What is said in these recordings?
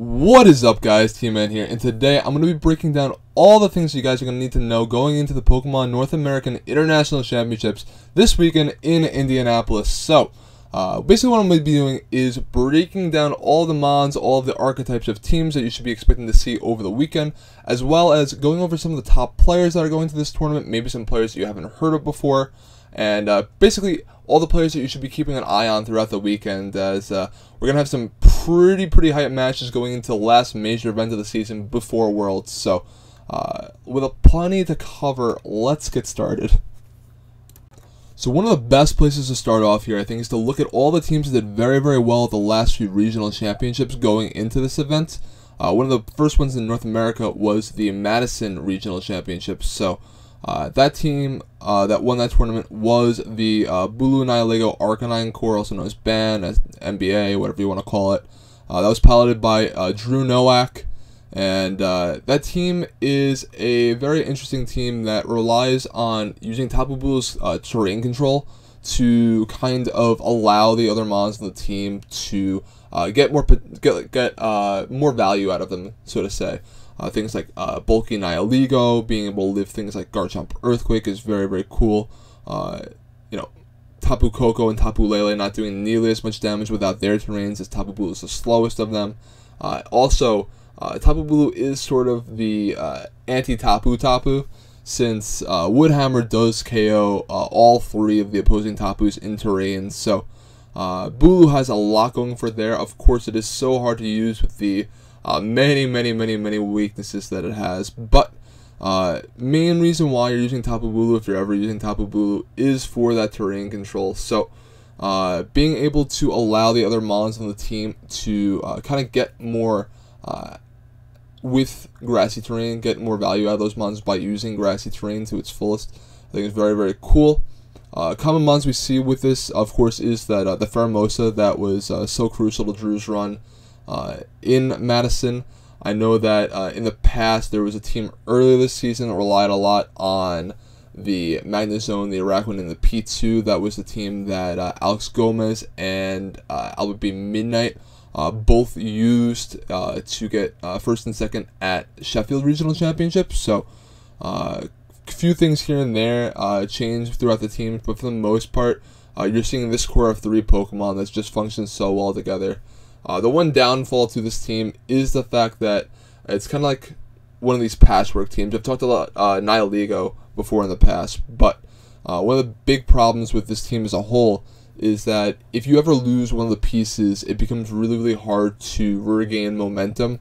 What is up, guys? T-Man here, and today I'm going to be breaking down all the things you guys are going to need to know going into the Pokemon North American International Championships this weekend in Indianapolis. So, basically what I'm going to be doing is breaking down all the mons, all of the archetypes of teams that you should be expecting to see over the weekend, as well as going over some of the top players that are going to this tournament, maybe some players that you haven't heard of before, and basically all the players that you should be keeping an eye on throughout the weekend, as we're going to have some pretty hype matches going into the last major event of the season before Worlds. So, with plenty to cover, let's get started. So one of the best places to start off here, I think, is to look at all the teams that did very well at the last few regional championships going into this event. One of the first ones in North America was the Madison Regional Championships. So, that team that won that tournament was the Bulai Lego Arcanine Corps, also known as BAN, as NBA, whatever you want to call it. That was piloted by Drew Nowak, and that team is a very interesting team that relies on using Tapu Bulu's terrain control to kind of allow the other mons on the team to get more value out of them, so to say. Things like bulky Nihilego, being able to live things like Garchomp Earthquake is very cool. You know, Tapu Koko and Tapu Lele not doing nearly as much damage without their terrains, as Tapu Bulu is the slowest of them. Also, Tapu Bulu is sort of the anti-Tapu Tapu, since Woodhammer does KO all three of the opposing Tapus in terrains. So Bulu has a lot going for there. Of course, it is so hard to use with the many weaknesses that it has, but main reason why you're using Tapu Bulu, if you're ever using Tapu Bulu, is for that terrain control. So being able to allow the other mons on the team to kind of get more with grassy terrain, get more value out of those mons by using grassy terrain to its fullest, I think is very cool. Common mons we see with this, of course, is that the Pheromosa that was so crucial to Drew's run in Madison. I know that in the past there was a team earlier this season that relied a lot on the Magnezone, the Araquanid, and the P2. That was the team that Alex Gomez and Albert B. Midnight both used to get first and second at Sheffield Regional Championships. So a few things here and there change throughout the team, but for the most part you're seeing this core of 3 Pokemon that's just functions so well together. The one downfall to this team is the fact that it's kind of like one of these patchwork teams. I've talked a lot Nihilego before in the past, but one of the big problems with this team as a whole is that if you ever lose one of the pieces, it becomes really hard to regain momentum.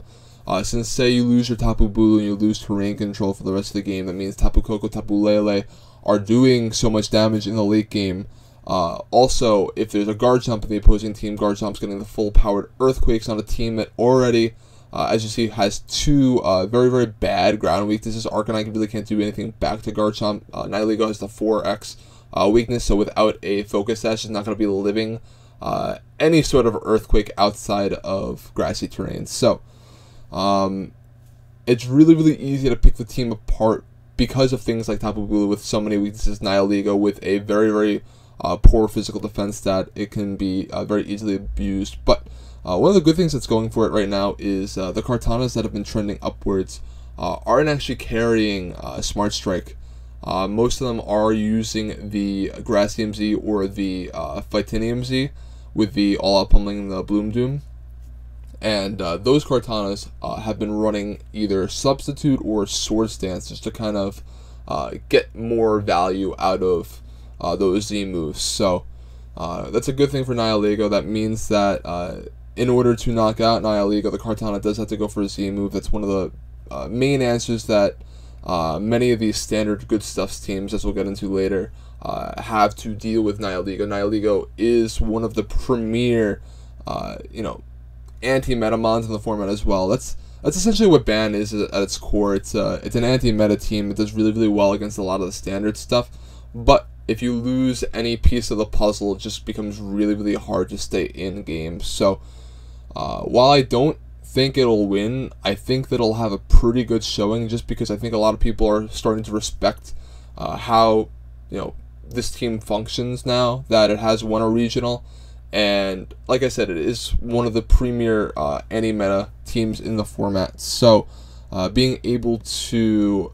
Since, say, you lose your Tapu Bulu and you lose terrain control for the rest of the game, that means Tapu Koko, Tapu Lele are doing so much damage in the late game. Also, if there's a Garchomp in the opposing team, Garchomp's getting the full-powered Earthquakes on a team that already, as you see, has 2 very bad ground weaknesses. Arcanine really can't do anything back to Garchomp. Nihilego has the 4X weakness, so without a Focus Sash, it's not going to be living any sort of Earthquake outside of grassy terrain. So, it's really easy to pick the team apart because of things like Tapu Bulu with so many weaknesses, Nihilego with a very poor physical defense stat. It can be very easily abused. But one of the good things that's going for it right now is the Kartanas that have been trending upwards aren't actually carrying Smart Strike. Most of them are using the Grassy MZ or the Fightinium Z with the All-Out Pummeling the Bloom Doom. And those Kartanas have been running either Substitute or Sword Stance just to kind of get more value out of those Z moves. So that's a good thing for Nihilego. That means that in order to knock out Nihilego, the Kartana does have to go for a Z move. That's one of the main answers that many of these standard good stuffs teams, as we'll get into later, have to deal with Nihilego. Nihilego is one of the premier anti-meta mons in the format as well. That's essentially what BAN is at its core. It's an anti-meta team. It does really well against a lot of the standard stuff, but if you lose any piece of the puzzle, it just becomes really hard to stay in games. So while I don't think it'll win, I think that it'll have a pretty good showing, just because I think a lot of people are starting to respect how this team functions now that it has won a regional. And like I said, it is one of the premier anti-meta teams in the format. So being able to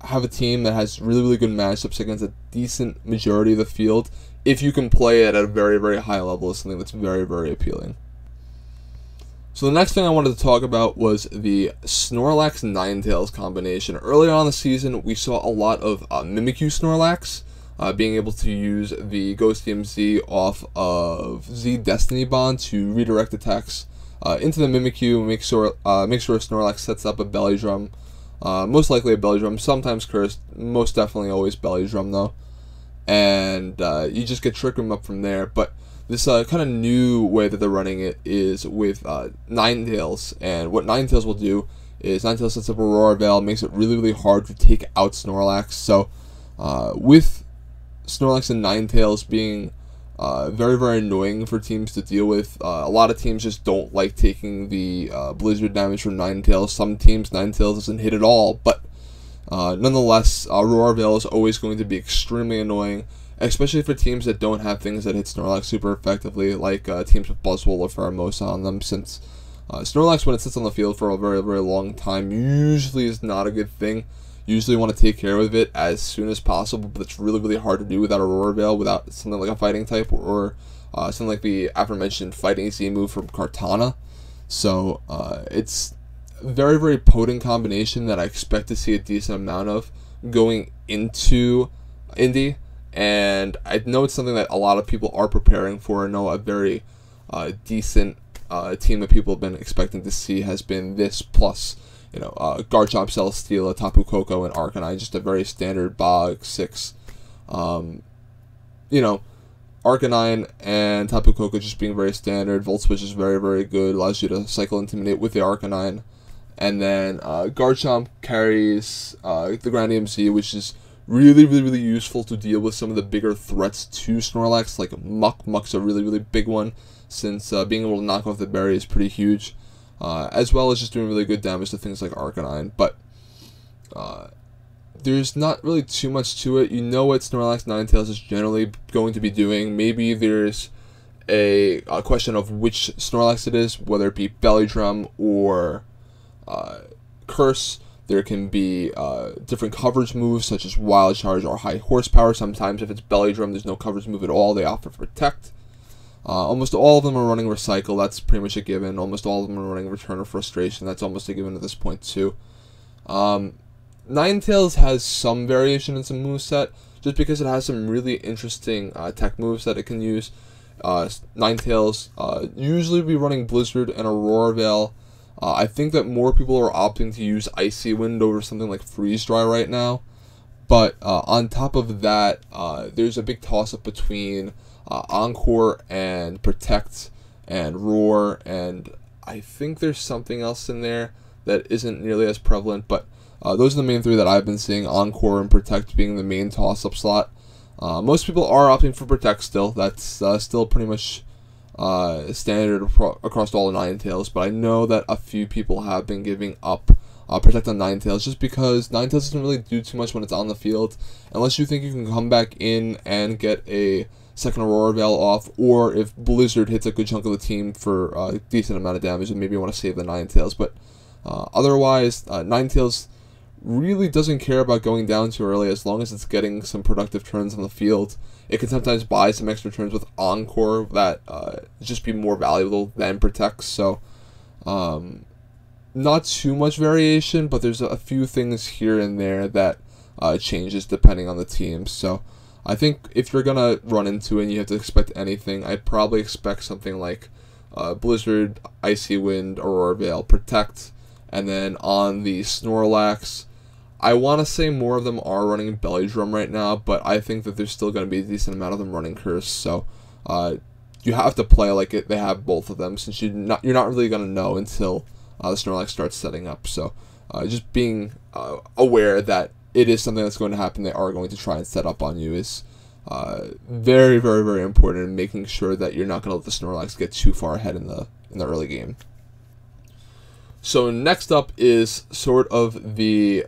have a team that has really, really good matchups against a decent majority of the field, if you can play it at a very, very high level, is something that's very, very appealing. So the next thing I wanted to talk about was the Snorlax Ninetales combination. Earlier on in the season, we saw a lot of Mimikyu Snorlax, being able to use the Ghost DMZ off of Z Destiny Bond to redirect attacks into the Mimikyu, make sure Snorlax sets up a Belly Drum, most likely a Belly Drum, sometimes Cursed, most definitely always Belly Drum though, and you just get Trick Room up from there. But this kind of new way that they're running it is with Ninetales, and what Ninetales will do is Ninetales sets up Aurora Veil, makes it really, really hard to take out Snorlax. So with Snorlax and Ninetales being very, very annoying for teams to deal with, a lot of teams just don't like taking the Blizzard damage from Ninetales. Some teams, Ninetales doesn't hit at all, but nonetheless, Aurora Veil is always going to be extremely annoying, especially for teams that don't have things that hit Snorlax super effectively, like teams with Buzzwole or Pheromosa on them, since Snorlax, when it sits on the field for a very, very long time, usually is not a good thing. Usually want to take care of it as soon as possible, but it's really, really hard to do without Aurora Veil, without something like a fighting type, or something like the aforementioned Fighting Z move from Kartana. So it's a very, very potent combination that I expect to see a decent amount of going into Indy. And I know it's something that a lot of people are preparing for. I know a very decent team that people have been expecting to see has been this, plus, you know, Garchomp, Celesteela, Tapu Koko, and Arcanine, just a very standard Bog 6. You know, Arcanine and Tapu Koko just being very standard. Volt Switch is very, very good, allows you to cycle Intimidate with the Arcanine. And then Garchomp carries the Grand EMC, which is really, really, really useful to deal with some of the bigger threats to Snorlax, like Muck. Muck's a really, really big one, since being able to knock off the berry is pretty huge, as well as just doing really good damage to things like Arcanine. But there's not really too much to it. You know what Snorlax Ninetales is generally going to be doing. Maybe there's a question of which Snorlax it is, whether it be Belly Drum or Curse. There can be different coverage moves, such as Wild Charge or High Horsepower. Sometimes if it's Belly Drum, there's no coverage move at all. They offer Protect. Almost all of them are running Recycle. That's pretty much a given. Almost all of them are running Return of Frustration. That's almost a given at this point, too. Ninetales has some variation in some moveset, just because it has some really interesting tech moves that it can use. Ninetales usually be running Blizzard and Aurora Veil. I think that more people are opting to use Icy Wind over something like Freeze Dry right now. But on top of that, there's a big toss-up between Encore and Protect and Roar, and I think there's something else in there that isn't nearly as prevalent, but those are the main three that I've been seeing, Encore and Protect being the main toss-up slot. Most people are opting for Protect still. That's still pretty much standard across all the Ninetales, but I know that a few people have been giving up Protect on Ninetales, just because Ninetales doesn't really do too much when it's on the field, unless you think you can come back in and get a second Aurora Veil off, or if Blizzard hits a good chunk of the team for a decent amount of damage, and maybe you want to save the Ninetales. But otherwise, Ninetales really doesn't care about going down too early, as long as it's getting some productive turns on the field. It can sometimes buy some extra turns with Encore that just be more valuable than Protect. So not too much variation, but there's a few things here and there that changes depending on the team. So I think if you're going to run into it and you have to expect anything, I'd probably expect something like Blizzard, Icy Wind, Aurora Veil, Protect, and then on the Snorlax, I want to say more of them are running Belly Drum right now, but I think that there's still going to be a decent amount of them running Curse. So you have to play like they have both of them, since you're not really going to know until the Snorlax starts setting up. So just being aware that it is something that's going to happen, they are going to try and set up on you, is very, very, very important, in making sure that you're not going to let the Snorlax get too far ahead in the early game. So next up is sort of the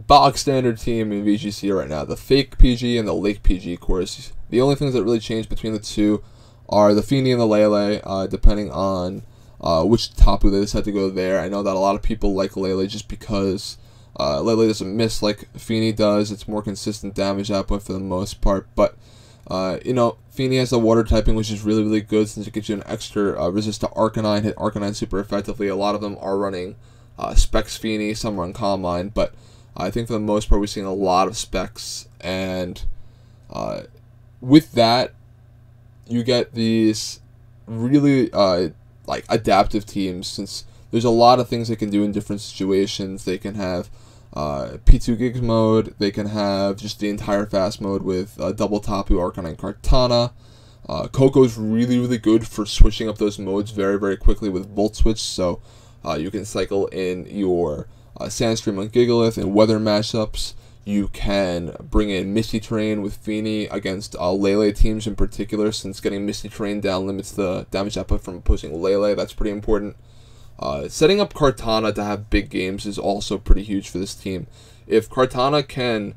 bog standard team in VGC right now, the Fake PG and the Lake PG course. The only things that really change between the two are the Feeny and the Lele, depending on which Tapu they decided to go there. I know that a lot of people like Lele just because Lele doesn't miss like Fini does. It's more consistent damage output for the most part, but you know, Fini has a water typing, which is really, really good since it gives you an extra resist to Arcanine, hit Arcanine super effectively. A lot of them are running Specs Fini, some run Calm Mind, but I think for the most part we're seeing a lot of Specs, and with that, you get these really like adaptive teams, since there's a lot of things they can do in different situations. They can have P2 Gigs mode, they can have just the entire fast mode with double Tapu, Arcanine, Kartana. Coco's really, really good for switching up those modes very, very quickly with Volt Switch, so you can cycle in your Sandstream on Gigalith and weather mashups. You can bring in Misty Terrain with Fini against Lele teams in particular, since getting Misty Terrain down limits the damage output from opposing Lele. That's pretty important. Setting up Kartana to have big games is also pretty huge for this team. If Kartana can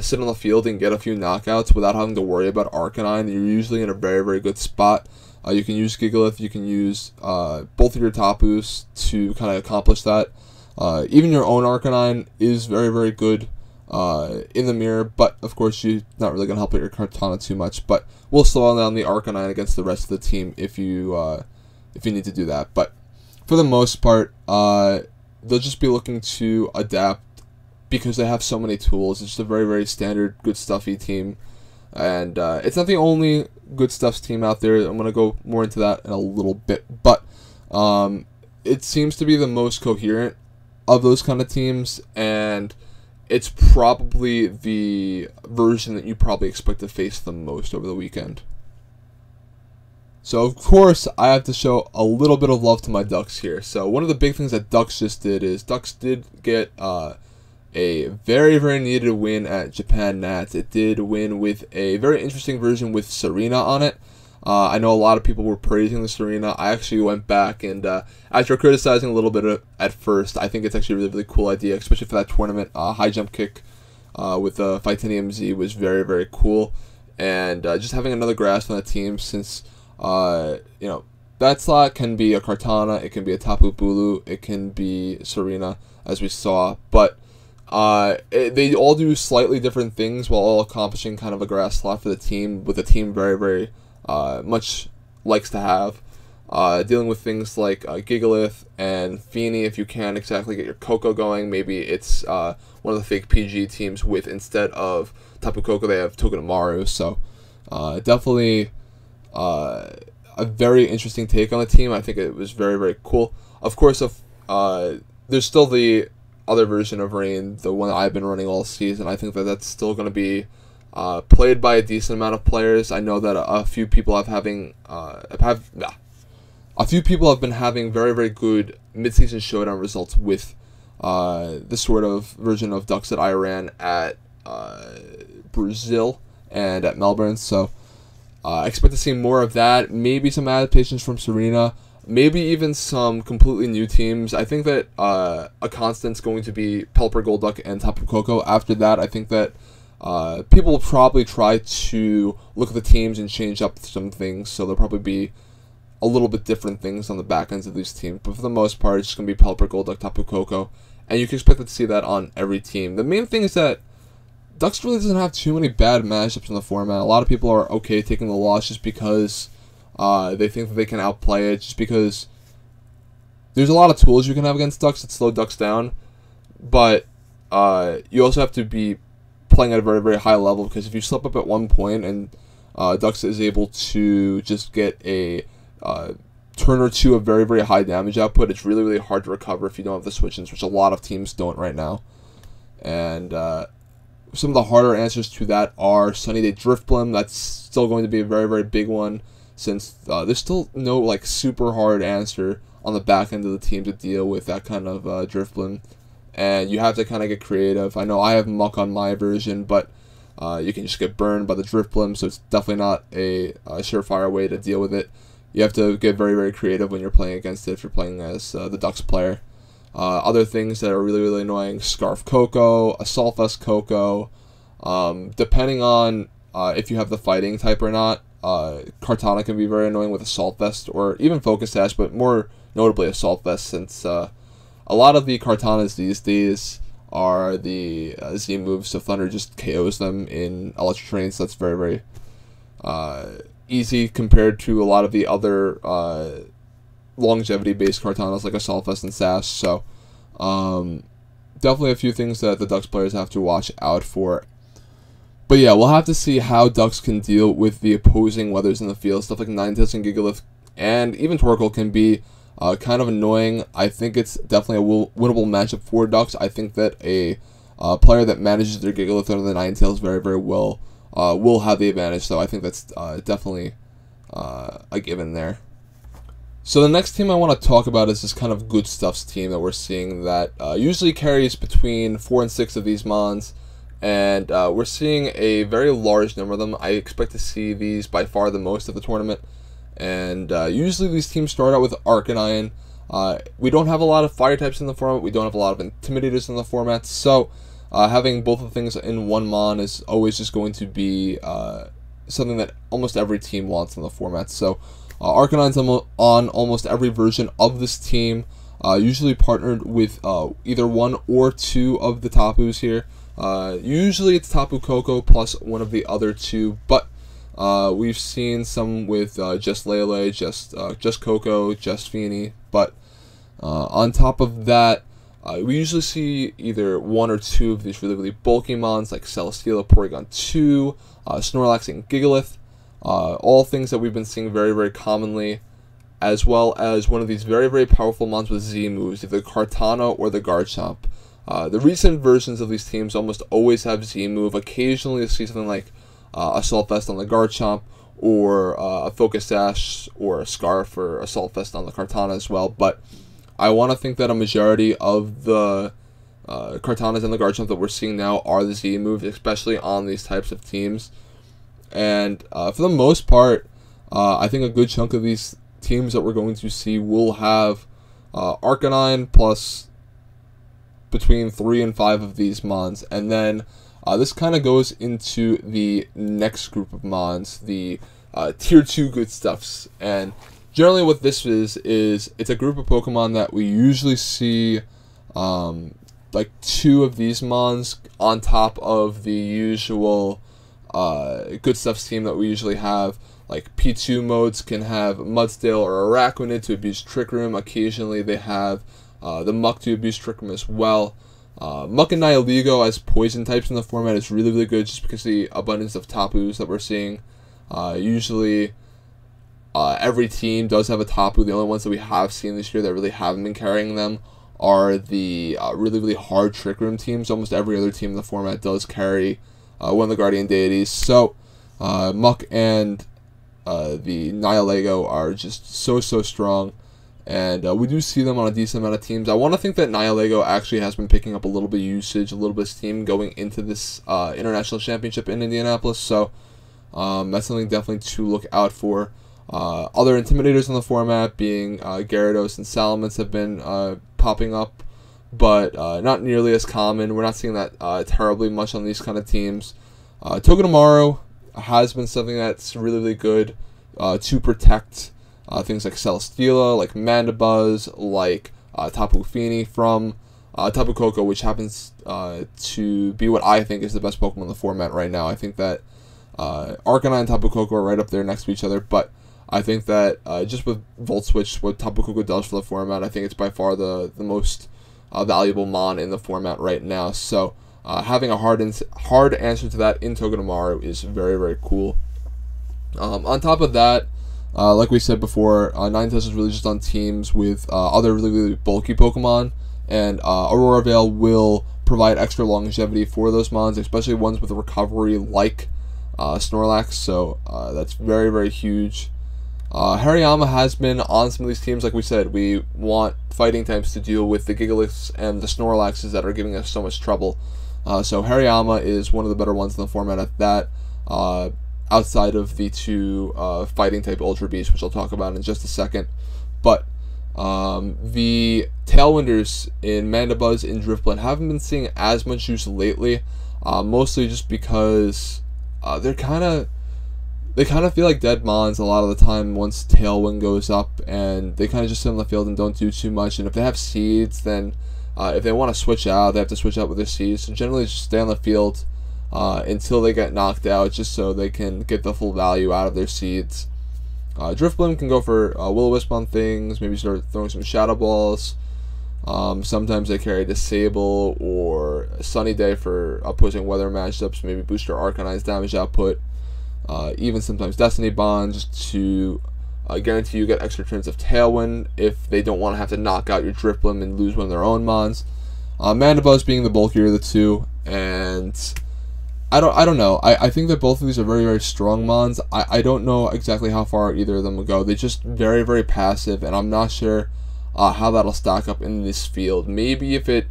sit on the field and get a few knockouts without having to worry about Arcanine, you're usually in a very, very good spot. You can use Gigalith, you can use both of your Tapus to kind of accomplish that. Even your own Arcanine is very, very good in the mirror, but of course you're not really going to help out your Kartana too much, but we'll slow down the Arcanine against the rest of the team if you need to do that. But for the most part, they'll just be looking to adapt because they have so many tools. It's just a very, very standard good stuffy team, and it's not the only good stuffs team out there. I'm going to go more into that in a little bit, but it seems to be the most coherent of those kind of teams, and it's probably the version that you probably expect to face the most over the weekend. So, of course, I have to show a little bit of love to my Ducks here. So, one of the big things that Ducks just did is Ducks did get a very, very needed win at Japan Nats. It did win with a very interesting version with Serena on it. I know a lot of people were praising the Serena. I actually went back and, after criticizing a little bit at first, I think it's actually a really, really cool idea, especially for that tournament. High jump kick with the Fightinium Z was very, very cool. And just having another grass on the team, since you know, that slot can be a Kartana, it can be a Tapu Bulu, it can be Serena, as we saw, but they all do slightly different things while all accomplishing kind of a grass slot for the team, with the team very, very much likes to have. Dealing with things like Gigalith and Fini, if you can't exactly get your Coco going, maybe it's one of the fake PG teams with, instead of Tapu Koko, they have Togedemaru, so definitely a very interesting take on the team. I think it was very, very cool. Of course, there's still the other version of Rain, the one that I've been running all season. I think that that's still going to be played by a decent amount of players. I know that a few people have been having very, very good mid-season showdown results with this sort of version of Ducks that I ran at Brazil and at Melbourne, so I expect to see more of that, maybe some adaptations from Serena, maybe even some completely new teams. I think that a constant's going to be Pelipper Golduck and Tapu Koko. After that, I think that people will probably try to look at the teams and change up some things, so there'll probably be a little bit different things on the back ends of these teams. But for the most part, it's just going to be Pelipper Golduck, Tapu Koko, and you can expect to see that on every team. The main thing is that Ducks really doesn't have too many bad matchups in the format. A lot of people are okay taking the loss just because they think that they can outplay it, just because there's a lot of tools you can have against Ducks that slow Ducks down, but you also have to be playing at a very, very high level, because if you slip up at one point and Ducks is able to just get a turn or two of very, very high damage output, it's really, really hard to recover if you don't have the switch-ins, which a lot of teams don't right now. And some of the harder answers to that are Sunny Day Drifblim. That's still going to be a very, very big one, since there's still no like super hard answer on the back end of the team to deal with that kind of Drifblim, and you have to kind of get creative. I know I have Muck on my version, but you can just get burned by the Drifblim, so it's definitely not a surefire way to deal with it. You have to get very, very creative when you're playing against it if you're playing as the Ducks player. Other things that are really, really annoying: Scarf Koko, Assault Vest Koko. Depending on if you have the fighting type or not, Kartana can be very annoying with Assault Vest, or even Focus Sash, but more notably Assault Vest, since a lot of the Kartanas these days are the Z moves, so Thunder just KOs them in Electric Terrain, so that's very, very easy compared to a lot of the other longevity-based Kartanas like Assault Vest and Sash, so definitely a few things that the Ducks players have to watch out for. But yeah, we'll have to see how Ducks can deal with the opposing weathers in the field. Stuff like Ninetales and Gigalith and even Torkoal can be kind of annoying. I think it's definitely a winnable matchup for Ducks. I think that a player that manages their Gigalith under the Ninetales very, very well will have the advantage. So I think that's definitely a given there. So the next team I want to talk about is this kind of Good Stuffs team that we're seeing that usually carries between 4 and 6 of these mons. And we're seeing a very large number of them. I expect to see these by far the most of the tournament. And usually these teams start out with Arcanine. We don't have a lot of fire types in the format. We don't have a lot of intimidators in the format. So having both of the things in one mon is always just going to be something that almost every team wants in the format. So Arcanine's on almost every version of this team. Usually partnered with either 1 or 2 of the Tapus here. Usually it's Tapu Koko plus one of the other 2, but we've seen some with just Lele, just Koko, just Feeny, but on top of that, we usually see either 1 or 2 of these really, really bulky mons like Celesteela, Porygon 2, Snorlax, and Gigalith, all things that we've been seeing very, very commonly, as well as one of these very, very powerful mons with Z moves, either Kartana or the Garchomp. The recent versions of these teams almost always have Z move. Occasionally you'll see something like Assault Vest on the Garchomp, or a Focus Sash or a Scarf or Assault Vest on the Kartana as well. But I want to think that a majority of the Kartanas and the Garchomp that we're seeing now are the Z moves, especially on these types of teams. And for the most part, I think a good chunk of these teams that we're going to see will have Arcanine plus between 3 and 5 of these mons, and then this kind of goes into the next group of mons, the tier 2 Good Stuffs. And generally what this is it's a group of Pokemon that we usually see like 2 of these mons on top of the usual Good Stuffs team that we usually have. Like P2 modes can have Mudsdale or Araquanid to abuse Trick Room. Occasionally they have the Muck to abuse Trick Room as well. Muck and Nihilego as poison types in the format is really, really good just because of the abundance of Tapus that we're seeing. Usually every team does have a Tapu. The only ones that we have seen this year that really haven't been carrying them are the really, really hard Trick Room teams. Almost every other team in the format does carry one of the Guardian Deities. So Muck and the Nihilego are just so strong. And we do see them on a decent amount of teams. I want to think that Nihilego actually has been picking up a little bit of usage, a little bit of steam going into this International Championship in Indianapolis. So that's something definitely to look out for. Other Intimidators in the format being Gyarados and Salamence have been popping up, but not nearly as common. We're not seeing that terribly much on these kind of teams. Togedemaru has been something that's really, really good to protect things like Celesteela, like Mandibuzz, like Tapu Fini from Tapu Koko, which happens to be what I think is the best Pokemon in the format right now. I think that Arcanine and Tapu Koko are right up there next to each other, but I think that just with Volt Switch, what Tapu Koko does for the format, I think it's by far the most valuable mon in the format right now. So having a hard answer to that in Togedemaru is very, very cool. On top of that, like we said before, Ninetales is really just on teams with other really, really bulky Pokemon, and Aurora Veil will provide extra longevity for those mons, especially ones with a recovery like Snorlax, so that's very, very huge. Hariyama has been on some of these teams. Like we said, we want fighting types to deal with the Gigaliths and the Snorlaxes that are giving us so much trouble. So Hariyama is one of the better ones in the format at that. Outside of the 2 fighting type Ultra Beasts, which I'll talk about in just a second. But the Tailwinders in Mandibuzz and Drifblim haven't been seeing as much use lately, mostly just because they're kind of they kind of feel like dead mons a lot of the time once Tailwind goes up, and they kind of just sit on the field and don't do too much. And if they have seeds, then if they want to switch out, they have to switch out with their seeds. So generally just stay on the field until they get knocked out, just so they can get the full value out of their seeds. Drifblim can go for Will-O-Wisp on things, maybe start throwing some Shadow Balls. Sometimes they carry Disable or Sunny Day for opposing weather matchups, maybe boost their Arcanine's damage output. Even sometimes Destiny Bond, just to guarantee you get extra turns of Tailwind if they don't want to have to knock out your Drifblim and lose one of their own mons. Mandibuzz being the bulkier of the two, and I don't know. I think that both of these are very, very strong mons. I don't know exactly how far either of them will go. They're just very, very passive, and I'm not sure how that'll stack up in this field. Maybe if it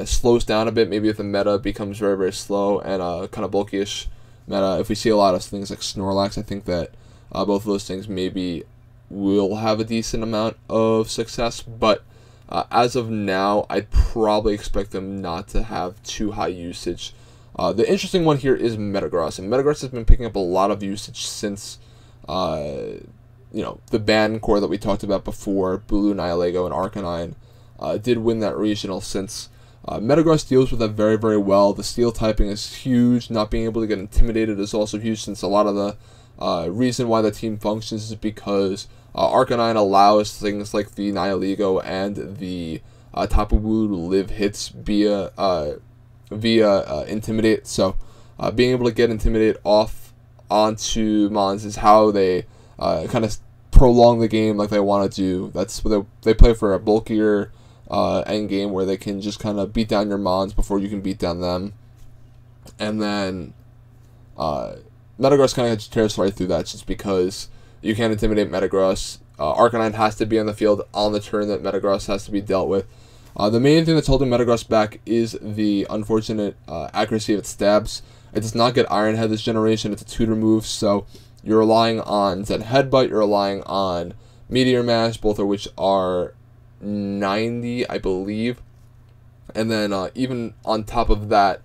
slows down a bit, maybe if the meta becomes very, very slow and kind of bulkish meta, if we see a lot of things like Snorlax, I think that both of those things maybe will have a decent amount of success. But as of now, I'd probably expect them not to have too high usage. The interesting one here is Metagross, and Metagross has been picking up a lot of usage since the ban core that we talked about before, Bulai Lego and Arcanine, did win that regional, since Metagross deals with that very, very well. The steel typing is huge. Not being able to get intimidated is also huge, since a lot of the reason why the team functions is because Arcanine allows things like the Nihilego and the Tapu Bulu to live hits via Intimidate. So being able to get Intimidate off onto mons is how they kind of prolong the game like they want to do. That's what they play for, a bulkier end game where they can just kind of beat down your mons before you can beat down them. And then Metagross kind of tears right through that, just because you can't intimidate Metagross. Arcanine has to be on the field on the turn that Metagross has to be dealt with. The main thing that's holding Metagross back is the unfortunate accuracy of its stabs. It does not get Iron Head this generation. It's a tutor move, so you're relying on Zen Headbutt, you're relying on Meteor Mash, both of which are 90, I believe. And then even on top of that,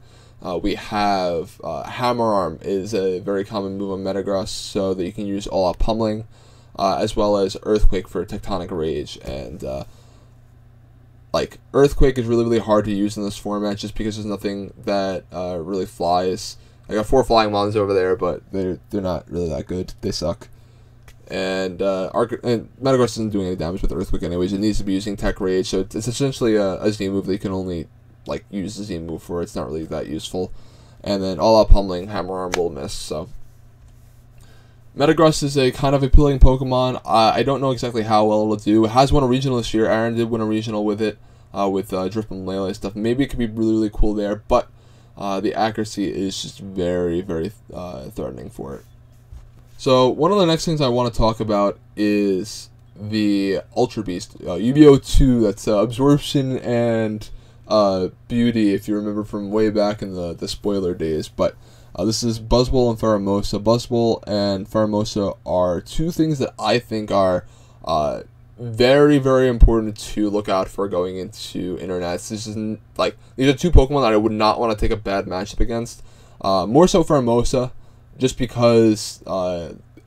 we have Hammer Arm is a very common move on Metagross, so that you can use All-Out Pummeling, as well as Earthquake for Tectonic Rage. And Earthquake is really, really hard to use in this format, just because there's nothing that really flies. I got 4 flying mons over there, but they're not really that good. They suck. And Metagross isn't doing any damage with Earthquake anyways. It needs to be using Tech Rage, so it's essentially a Z move that you can only use the Z move for. It's not really that useful. And then All Out Pummeling, Hammer Arm will miss. So Metagross is a kind of appealing Pokemon. I don't know exactly how well it'll do. It has won a regional this year. Aaron did win a regional with it, with Drifblim Lele stuff. Maybe it could be really, really cool there, but the accuracy is just very, very threatening for it. So one of the next things I want to talk about is the Ultra Beast, UBO2. That's Absorption and Beauty, if you remember from way back in the spoiler days. But this is Buzzwole and Pheromosa. Buzzwole and Pheromosa are two things that I think are very, very important to look out for going into internets. This is these are two Pokemon that I would not want to take a bad matchup against. More so Pheromosa, just because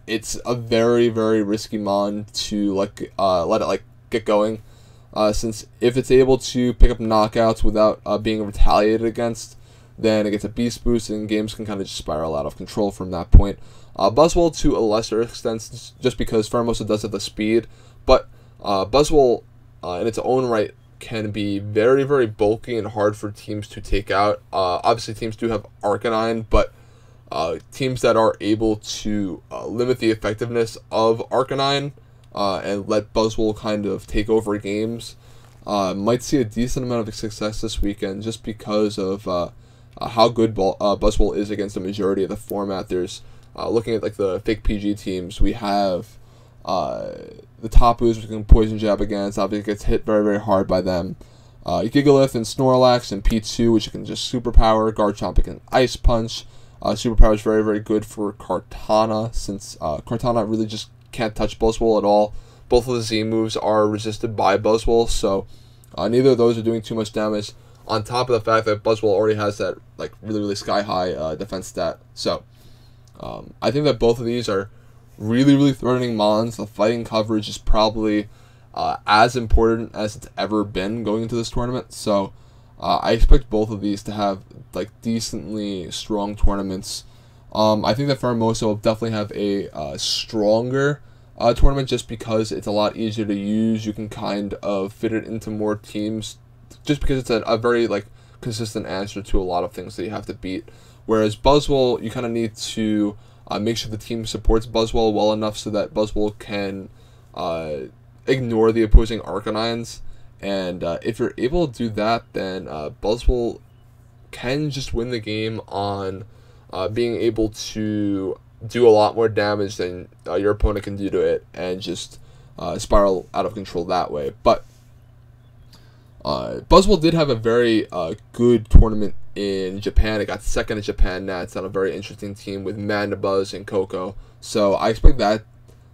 it's a very, very risky mon to let it get going. Since if it's able to pick up knockouts without being retaliated against, then it gets a beast boost, and games can kind of just spiral out of control from that point. Buzzwole to a lesser extent, just because Pheromosa does have the speed, but Buzzwole in its own right can be very, very bulky and hard for teams to take out. Obviously, teams do have Arcanine, but teams that are able to limit the effectiveness of Arcanine and let Buzzwole kind of take over games might see a decent amount of success this weekend, just because of how good Buzzwole is against the majority of the format. There's looking at the fake PG teams, we have the Tapus, which can Poison Jab against. Obviously, it gets hit very, very hard by them. Gigalith and Snorlax and P2, which you can just Superpower. Garchomp can Ice Punch. Superpower is very, very good for Kartana, since Kartana really just can't touch Buzzwole at all. Both of the Z moves are resisted by Buzzwole, so neither of those are doing too much damage, on top of the fact that Buzzwole already has that really, really sky-high defense stat. So I think that both of these are really threatening mons. The fighting coverage is probably as important as it's ever been going into this tournament. So I expect both of these to have like decently strong tournaments. I think that Pheromosa will definitely have a stronger tournament just because it's a lot easier to use. You can kind of fit it into more teams just because it's a very like consistent answer to a lot of things that you have to beat. Whereas Buzzwole, you kind of need to make sure the team supports Buzzwole well enough so that Buzzwole can ignore the opposing Arcanines. And if you're able to do that, then Buzzwole can just win the game on being able to do a lot more damage than your opponent can do to it, and just spiral out of control that way. But Buzzwole did have a very good tournament in Japan. It got second at Japan Nats on a very interesting team with Mandibuzz and Coco. So I expect that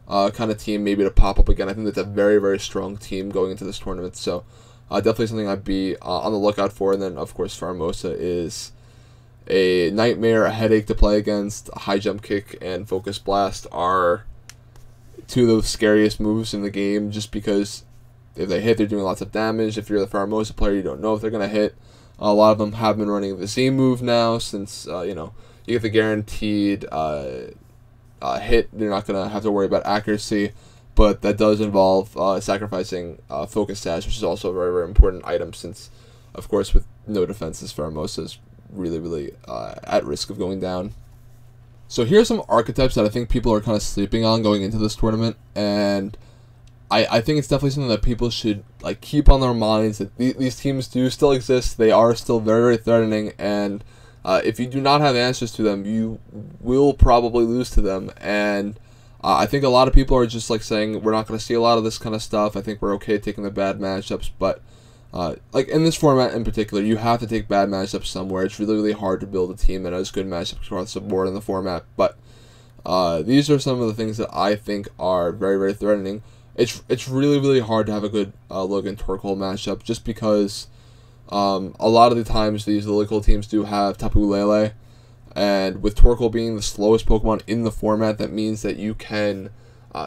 kind of team maybe to pop up again. I think that's a very strong team going into this tournament. So definitely something I'd be on the lookout for. And then, of course, Pheromosa is a nightmare, a headache to play against. High Jump Kick and Focus Blast are two of the scariest moves in the game, just because if they hit, they're doing lots of damage. If you're the Pheromosa player, you don't know if they're going to hit. A lot of them have been running the Z move now, since you get the guaranteed hit. You're not going to have to worry about accuracy, but that does involve sacrificing Focus Sash, which is also a very important item, since, of course, with no defenses, Pheromosa is really at risk of going down. So here are some archetypes that I think people are kind of sleeping on going into this tournament, and I think it's definitely something that people should like keep on their minds, that these teams do still exist. They are still very threatening, and if you do not have answers to them, you will probably lose to them. And I think a lot of people are just like saying we're not going to see a lot of this kind of stuff. I think we're okay taking the bad matchups, but like in this format in particular, you have to take bad matchups somewhere. It's really hard to build a team that has good matchups across the board in the format. But these are some of the things that I think are very threatening. It's really hard to have a good Logan Torkoal matchup, just because a lot of the times these local teams do have Tapu Lele, and with Torkoal being the slowest Pokemon in the format, that means that you can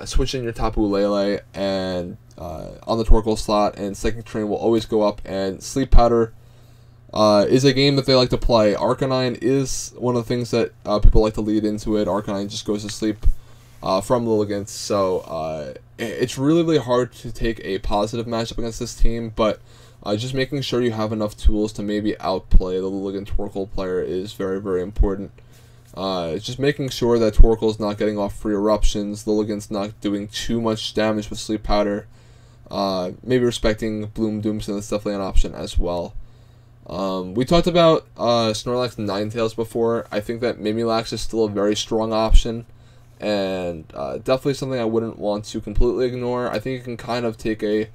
switch in your Tapu Lele and on the Torkoal slot, and Psychic Terrain will always go up, and Sleep Powder is a game that they like to play. Arcanine is one of the things that people like to lead into it. Arcanine just goes to sleep from Lilligant, so it's really hard to take a positive matchup against this team, but just making sure you have enough tools to maybe outplay the Lilligant Torkoal player is very important. Just making sure that Torkoal's not getting off free eruptions, Lilligant's not doing too much damage with Sleep Powder, maybe respecting Bloom Doomsday, that's definitely an option as well. We talked about Snorlax Ninetales before. I think that Mimilax is still a very strong option, and definitely something I wouldn't want to completely ignore. I think you can kind of take a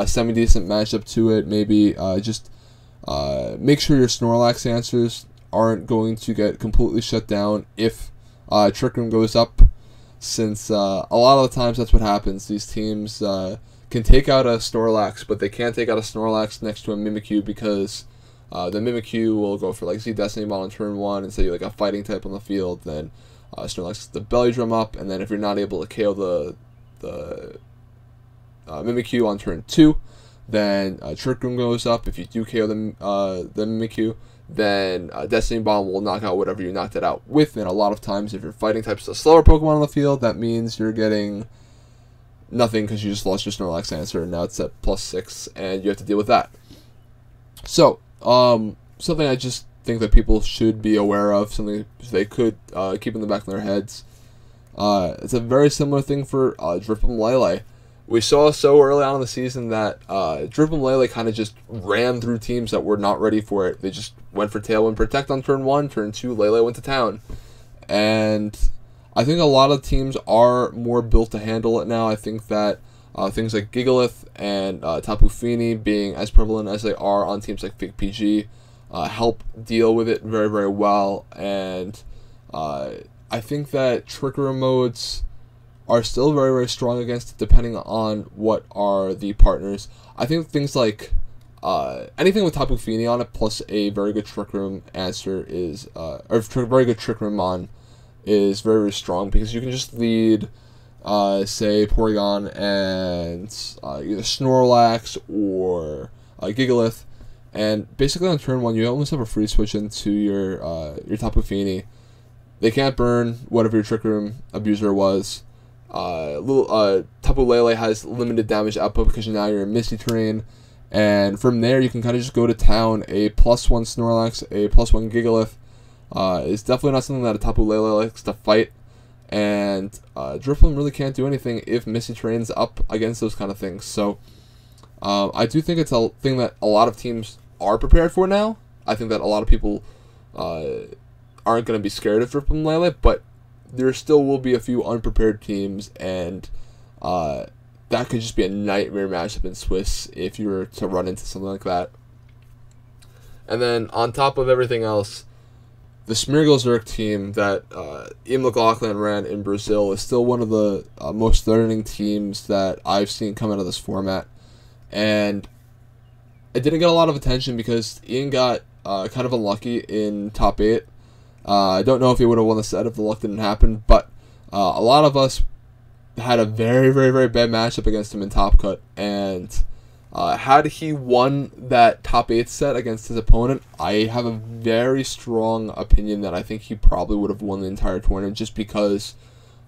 semi-decent matchup to it. Maybe just make sure your Snorlax answers aren't going to get completely shut down if Trick Room goes up, since a lot of the times that's what happens. These teams can take out a Snorlax, but they can't take out a Snorlax next to a Mimikyu, because the Mimikyu will go for like Z Destiny Ball on turn 1 and say like a fighting type on the field. Then Snorlax gets the Belly Drum up, and then if you're not able to KO the Mimikyu on turn 2, then Trick Room goes up. If you do KO the Mimikyu, then Destiny Bomb will knock out whatever you knocked it out with. And a lot of times, if your fighting type is a slower Pokemon on the field, that means you're getting nothing because you just lost your Snorlax answer, and now it's at +6, and you have to deal with that. So, something I just think that people should be aware of, something they could keep in the back of their heads. It's a very similar thing for Drip'em Lele. We saw so early on in the season that Drip'em Lele kind of just ran through teams that were not ready for it. They just went for Tailwind Protect on turn 1, turn 2, Lele went to town. And I think a lot of teams are more built to handle it now. I think that things like Gigalith and Tapu Fini being as prevalent as they are on teams like Fake PG help deal with it very well. And I think that Trick Room modes are still very strong against it, depending on what are the partners. I think things like anything with Tapu Fini on it plus a very good Trick Room answer is, or very good Trick Room on is very, very strong because you can just lead, say, Porygon and either Snorlax or Gigalith, and basically on turn 1 you almost have a free switch into your Tapu Fini. They can't burn whatever your Trick Room Abuser was. Tapu Lele has limited damage output because now you're in Misty Terrain, and from there you can kind of just go to town. A +1 Snorlax, a +1 Gigalith is definitely not something that a Tapu Lele likes to fight, and Drifloon really can't do anything if Misty Terrain's up against those kind of things. So I do think it's a thing that a lot of teams are prepared for now. I think that a lot of people aren't going to be scared of Drifloon Lele, but there still will be a few unprepared teams, and that could just be a nightmare matchup in Swiss if you were to run into something like that. And then on top of everything else, the Smeargle Zerg team that Ian McLaughlin ran in Brazil is still one of the most threatening teams that I've seen come out of this format. And it didn't get a lot of attention because Ian got kind of unlucky in top 8. I don't know if he would have won the set if the luck didn't happen, but a lot of us had a very, very, very bad matchup against him in Top Cut, and had he won that top 8 set against his opponent, I have a very strong opinion that I think he probably would have won the entire tournament, just because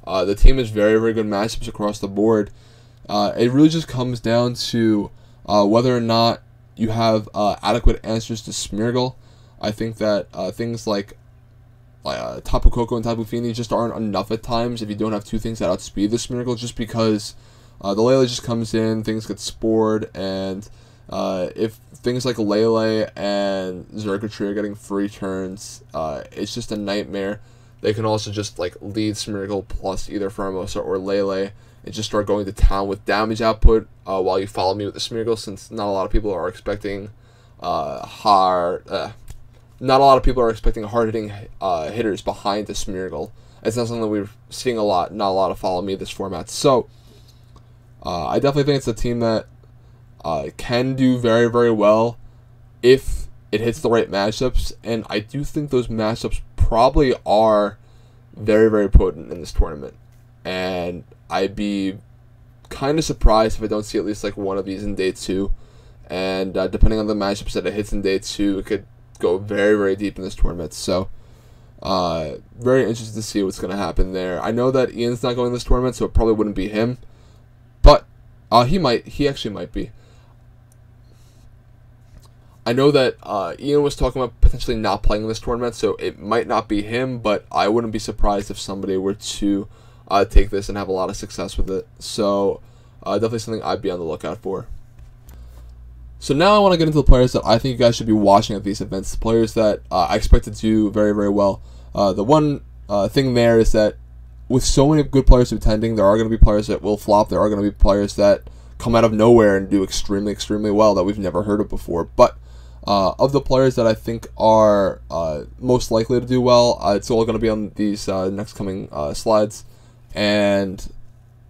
the team is very, very good matchups across the board. It really just comes down to whether or not you have adequate answers to Smeargle. I think that things like Tapu Koko and Tapu Fini just aren't enough at times if you don't have two things that outspeed the Smeargle, just because the Lele just comes in, things get spored, and if things like Lele and Xurkitree are getting free turns, it's just a nightmare. They can also just like lead Smeargle plus either Pheromosa or Lele and just start going to town with damage output while you follow me with the Smeargle, since not a lot of people are expecting hard-hitting hitters behind the Smeargle. It's not something that we're seeing a lot, not a lot of follow me this format. So I definitely think it's a team that can do very, very well if it hits the right matchups, and I do think those matchups probably are very, very potent in this tournament, and I'd be kind of surprised if I don't see at least like one of these in day 2, and depending on the matchups that it hits in day 2, it could go very, very deep in this tournament. So very interested to see what's going to happen there. I know that Ian's not going to this tournament, so it probably wouldn't be him, but he actually might be. I know that Ian was talking about potentially not playing in this tournament, so it might not be him, but I wouldn't be surprised if somebody were to take this and have a lot of success with it. So definitely something I'd be on the lookout for. So now I want to get into the players that I think you guys should be watching at these events, the players that I expect to do very, very well. The one thing there is that with so many good players attending, there are going to be players that will flop. There are going to be players that come out of nowhere and do extremely, extremely well that we've never heard of before. But of the players that I think are most likely to do well, it's all going to be on these next coming slides. And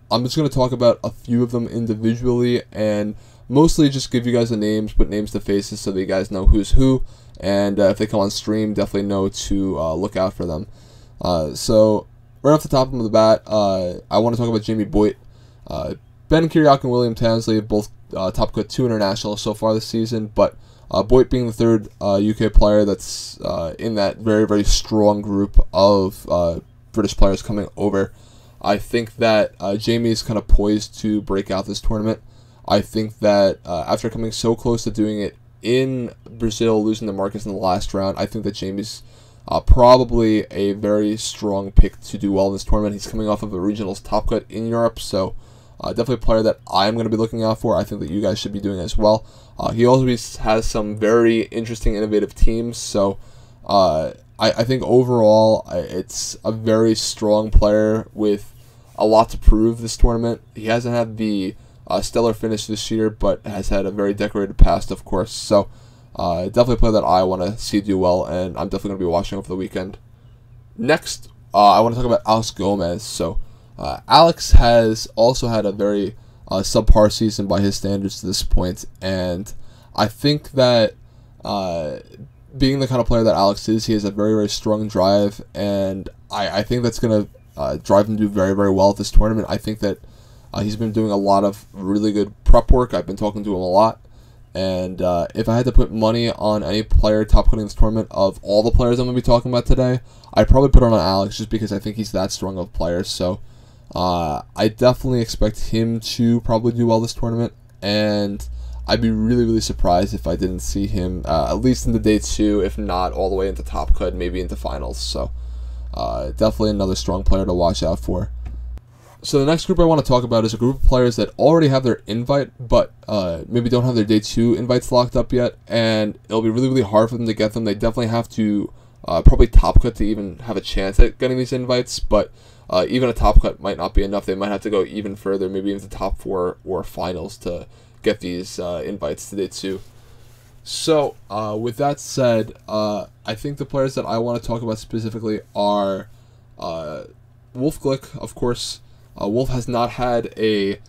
I'm just going to talk about a few of them individually, and mostly just give you guys the names, put names to faces so that you guys know who's who, and if they come on stream, definitely know to look out for them. So right off the top of the bat, I want to talk about Jamie Boyd. Ben Kiriak and William Tansley have both top cut 2 internationals so far this season, but Boyd being the third UK player that's in that very, very strong group of British players coming over. I think that Jamie is kind of poised to break out this tournament. I think that after coming so close to doing it in Brazil, losing to Marcus in the last round, I think that Jamie's probably a very strong pick to do well in this tournament. He's coming off of a regionals top cut in Europe, so definitely a player that I'm going to be looking out for. I think that you guys should be doing as well. He always has some very interesting, innovative teams, so I think overall it's a very strong player with a lot to prove this tournament. He hasn't had the stellar finish this year, but has had a very decorated past, of course. So definitely a player that I want to see do well, and I'm definitely going to be watching over the weekend. Next, I want to talk about Alex Gomez. So Alex has also had a very subpar season by his standards to this point, and I think that being the kind of player that Alex is, he has a very, very strong drive, and I think that's going to drive him to do very, very well at this tournament. I think that he's been doing a lot of really good prep work. I've been talking to him a lot, and if I had to put money on any player top cutting this tournament of all the players I'm going to be talking about today, I'd probably put it on Alex just because I think he's that strong of a player. So I definitely expect him to probably do well this tournament, and I'd be really, really surprised if I didn't see him at least into day 2, if not all the way into top cut, maybe into finals. So definitely another strong player to watch out for. So the next group I want to talk about is a group of players that already have their invite, but maybe don't have their day 2 invites locked up yet, and it'll be really, really hard for them to get them. They definitely have to probably top cut to even have a chance at getting these invites, but even a top cut might not be enough. They might have to go even further, maybe into top 4 or finals to get these invites to day 2. So with that said, I think the players that I want to talk about specifically are Wolf Glick, of course. Wolf has not had a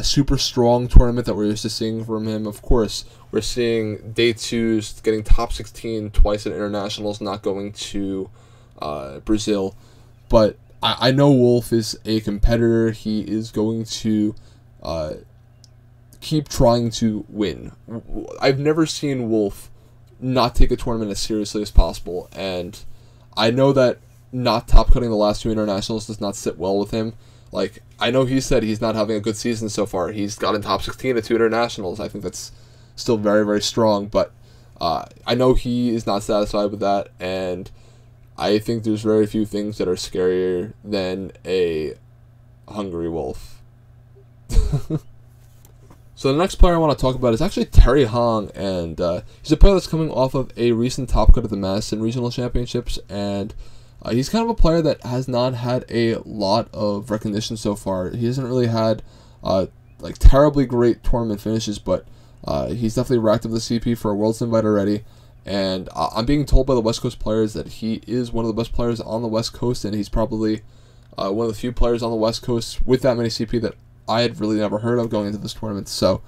super strong tournament that we're used to seeing from him. Of course, we're seeing day 2s getting top 16 twice at internationals, not going to Brazil. But I know Wolf is a competitor. He is going to keep trying to win. I've never seen Wolf not take a tournament as seriously as possible, and I know that not top cutting the last 2 internationals does not sit well with him. Like, I know he said he's not having a good season so far. He's gotten top 16 at 2 internationals. I think that's still very, very strong, but I know he is not satisfied with that, and I think there's very few things that are scarier than a hungry wolf. So the next player I want to talk about is actually Terry Hong, and he's a player that's coming off of a recent top cut at the Madison Regional Championships, and he's kind of a player that has not had a lot of recognition so far. He hasn't really had like terribly great tournament finishes, but he's definitely racked up the CP for a Worlds invite already, and I'm being told by the West Coast players that he is one of the best players on the West Coast, and he's probably one of the few players on the West Coast with that many CP that I had really never heard of going into this tournament. So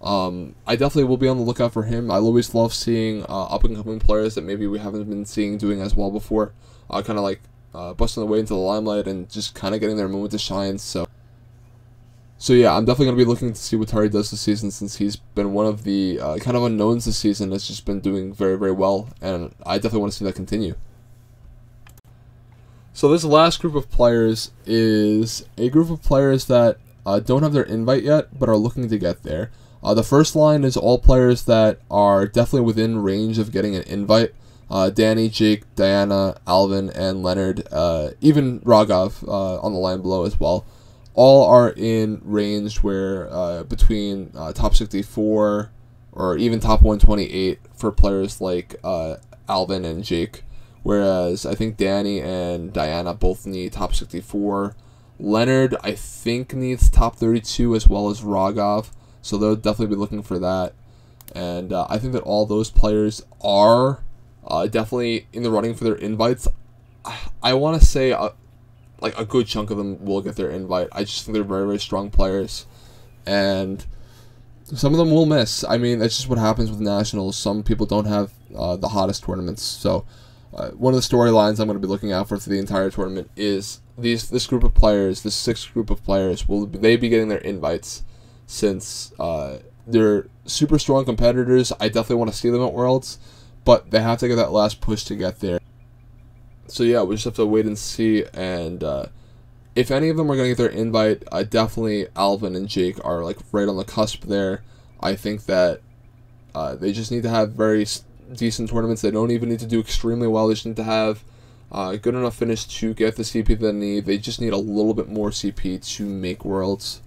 I definitely will be on the lookout for him. I always love seeing up-and-coming players that maybe we haven't been seeing doing as well before, kind of like busting their way into the limelight and just kind of getting their moment to shine. So yeah, I'm definitely going to be looking to see what Terry does this season, since he's been one of the kind of unknowns this season that's just been doing very, very well, and I definitely want to see that continue. So this last group of players is a group of players that don't have their invite yet, but are looking to get there. The first line is all players that are definitely within range of getting an invite. Danny, Jake, Diana, Alvin, and Leonard, even Raghav on the line below as well. All are in range where between top 64 or even top 128 for players like Alvin and Jake. Whereas I think Danny and Diana both need top 64. Leonard, I think, needs top 32 as well as Raghav, so they'll definitely be looking for that. And I think that all those players are definitely in the running for their invites. I want to say like a good chunk of them will get their invite. I just think they're very, very strong players, and some of them will miss. I mean, that's just what happens with nationals. Some people don't have the hottest tournaments, so one of the storylines I'm going to be looking out for the entire tournament is this group of players, this 6th group of players, will they be getting their invites, since they're super strong competitors. I definitely want to see them at Worlds, but they have to get that last push to get there. So yeah, we just have to wait and see, and if any of them are going to get their invite, definitely Alvin and Jake are like right on the cusp there. I think that they just need to have very decent tournaments. They don't even need to do extremely well. They just need to have good enough finish to get the CP that they need. They just need a little bit more CP to make Worlds.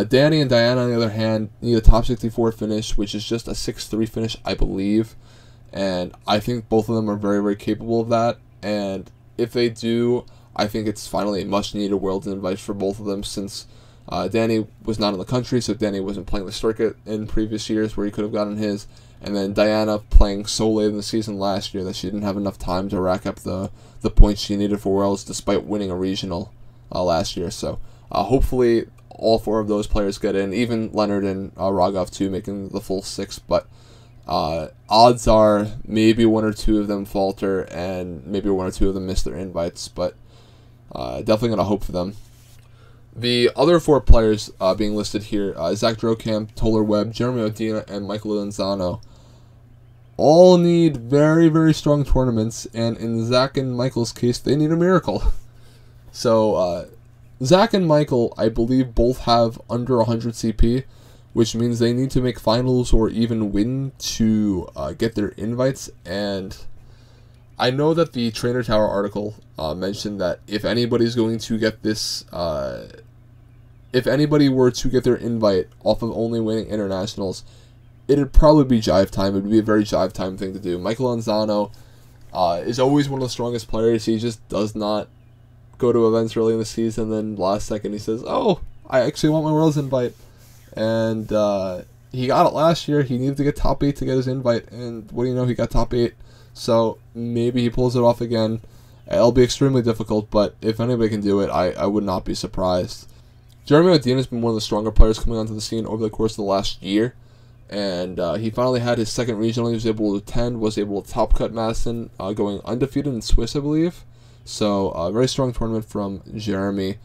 Danny and Diana, on the other hand, need a top 64 finish, which is just a 6-3 finish, I believe. And I think both of them are very, very capable of that. And if they do, I think it's finally a much-needed Worlds invite for both of them, since Danny was not in the country, so Danny wasn't playing the circuit in previous years where he could have gotten his. And then Diana playing so late in the season last year that she didn't have enough time to rack up the points she needed for Worlds, despite winning a regional last year. So hopefully all 4 of those players get in, even Leonard and Raghav too, making the full 6. But Odds are maybe 1 or 2 of them falter, and maybe 1 or 2 of them miss their invites, but definitely going to hope for them. The other 4 players being listed here, Zach Drokamp, Toller Webb, Jeremy Odina, and Michael Lenzano, all need very, very strong tournaments, and in Zach and Michael's case, they need a miracle. So, Zach and Michael, I believe, both have under 100 CP, which means they need to make finals or even win to get their invites. And I know that the Trainer Tower article mentioned that if anybody's going to get this, if anybody were to get their invite off of only winning internationals, it'd probably be Jive Time. It would be a very Jive Time thing to do. Michael Lenzano is always one of the strongest players. He just does not go to events early in the season, then last second he says, oh, I actually want my Worlds invite. And he got it last year. He needed to get top 8 to get his invite, and what do you know, he got top 8. So maybe he pulls it off again. It'll be extremely difficult, but if anybody can do it, I would not be surprised. Jeremy Odina has been one of the stronger players coming onto the scene over the course of the last year. And he finally had his second regional. He was able to attend, was able to top cut Madison, going undefeated in Swiss, I believe. So, a very strong tournament from Jeremy.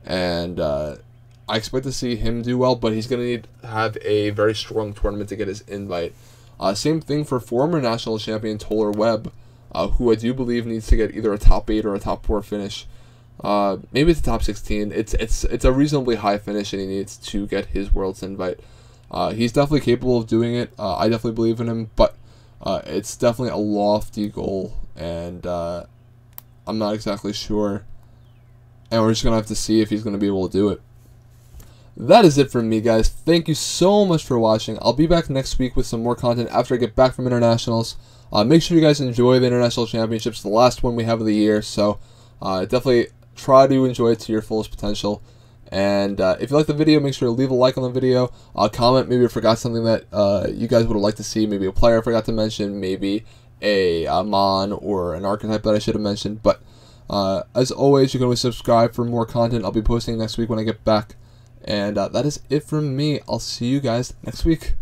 And I expect to see him do well, but he's going to need to have a very strong tournament to get his invite. Same thing for former national champion Toller Webb, who I do believe needs to get either a top 8 or a top 4 finish. Maybe it's a top 16. It's a reasonably high finish, and he needs to get his Worlds invite. He's definitely capable of doing it. I definitely believe in him, but it's definitely a lofty goal, and I'm not exactly sure. And we're just going to have to see if he's going to be able to do it. That is it from me, guys. Thank you so much for watching. I'll be back next week with some more content after I get back from internationals. Make sure you guys enjoy the International Championships, the last one we have of the year, so definitely try to enjoy it to your fullest potential. And if you like the video, make sure to leave a like on the video. Comment maybe I forgot something that you guys would have liked to see. Maybe a player I forgot to mention. Maybe a Mon or an archetype that I should have mentioned. But as always, you can always subscribe for more content. I'll be posting next week when I get back. And that is it from me. I'll see you guys next week.